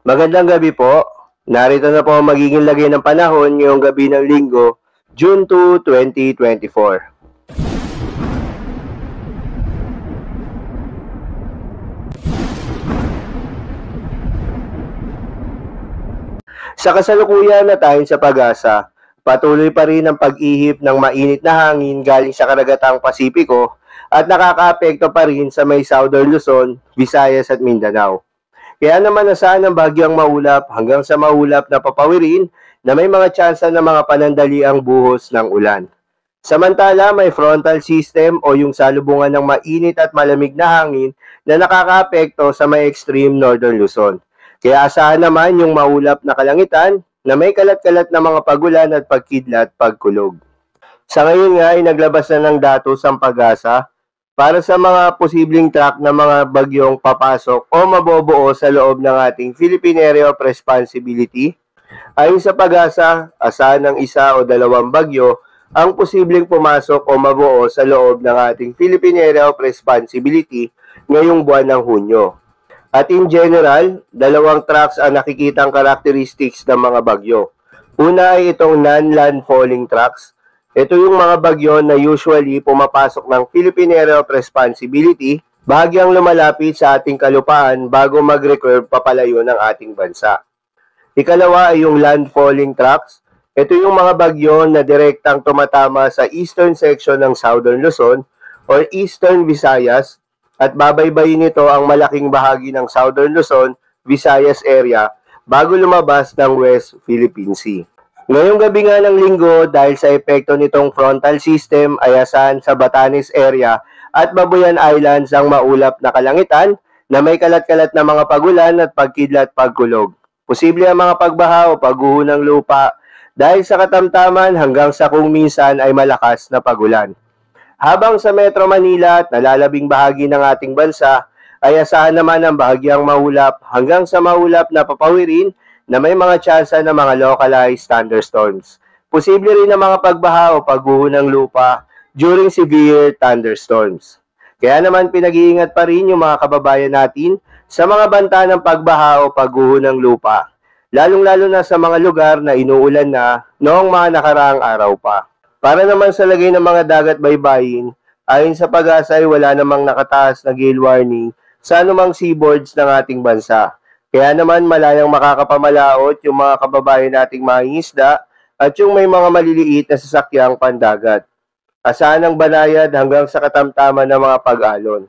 Magandang gabi po. Narito na po ang magiging lagay ng panahon ngayong gabi ng Linggo, June 2, 2024. Sa kasalukuyan na tayo sa pag-asa, patuloy pa rin ang pag-ihip ng mainit na hangin galing sa karagatang Pasipiko at nakakaapekto pa rin sa may Southern Luzon, Visayas at Mindanao. Kaya naman nasaan ang bagyang maulap hanggang sa maulap na papawirin na may mga tsansa ng mga panandaliang buhos ng ulan. Samantala, may frontal system o yung salubungan ng mainit at malamig na hangin na nakakaapekto sa may extreme northern Luzon. Kaya asahan naman yung maulap na kalangitan na may kalat-kalat na mga pagulan at pagkidlat pagkulog. Sa ngayon nga ay naglabas na ng datos ang pag-asa para sa mga posibleng track na mga bagyong papasok o mabobuo sa loob ng ating Philippine Area of Responsibility. Ayon sa pag-asa, asahan ng isa o dalawang bagyo ang posibleng pumasok o mabuo sa loob ng ating Philippine Area of Responsibility ngayong buwan ng Hunyo. At in general, dalawang tracks ang nakikitang characteristics ng mga bagyo. Una ay itong non-landfalling tracks. Ito yung mga bagyo na usually pumapasok ng Philippine Area of Responsibility, bahagyang lumalapit sa ating kalupaan bago mag-recurve papalayo ng ating bansa. Ikalawa ay yung landfalling tracks. Ito yung mga bagyo na direktang tumatama sa eastern section ng Southern Luzon or Eastern Visayas at babaybayin nito ang malaking bahagi ng Southern Luzon, Visayas area bago lumabas ng West Philippine Sea. Ngayong gabi nga ng Linggo, dahil sa epekto nitong frontal system ay asahan sa Batanes area at Babuyan Islands ang maulap na kalangitan na may kalat-kalat na mga pagulan at pagkidlat pagkulog. Posible ang mga pagbaha o pagguho ng lupa dahil sa katamtaman hanggang sa kung minsan ay malakas na pagulan. Habang sa Metro Manila at nalalabing bahagi ng ating bansa ay asahan naman ang bahagyang maulap hanggang sa maulap na papawirin na may mga tsansa ng mga localized thunderstorms. Posible rin ang mga pagbaha o pagguho ng lupa during severe thunderstorms. Kaya naman pinag-iingat pa rin yung mga kababayan natin sa mga banta ng pagbaha o pagguho ng lupa, lalong-lalo na sa mga lugar na inuulan na noong mga nakaraang araw pa. Para naman sa lagay ng mga dagat baybayin, ayon sa pag-asa ay wala namang nakataas na gale warning sa anumang seaboards ng ating bansa. Kaya naman malayang makakapamalaot yung mga kababayan nating mangingisda at yung may mga maliliit na sasakyang pandagat. Asahan ang banayad hanggang sa katamtaman ng mga pag-alon.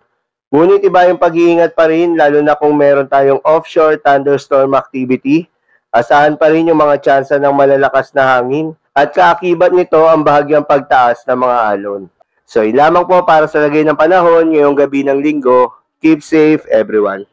Ngunit iba yung pag-iingat pa rin lalo na kung meron tayong offshore thunderstorm activity. Asahan pa rin yung mga tsansa ng malalakas na hangin at kaakibat nito ang bahagyang pagtaas ng mga alon. So, lamang po para sa lagay ng panahon ngayong gabi ng Linggo. Keep safe everyone.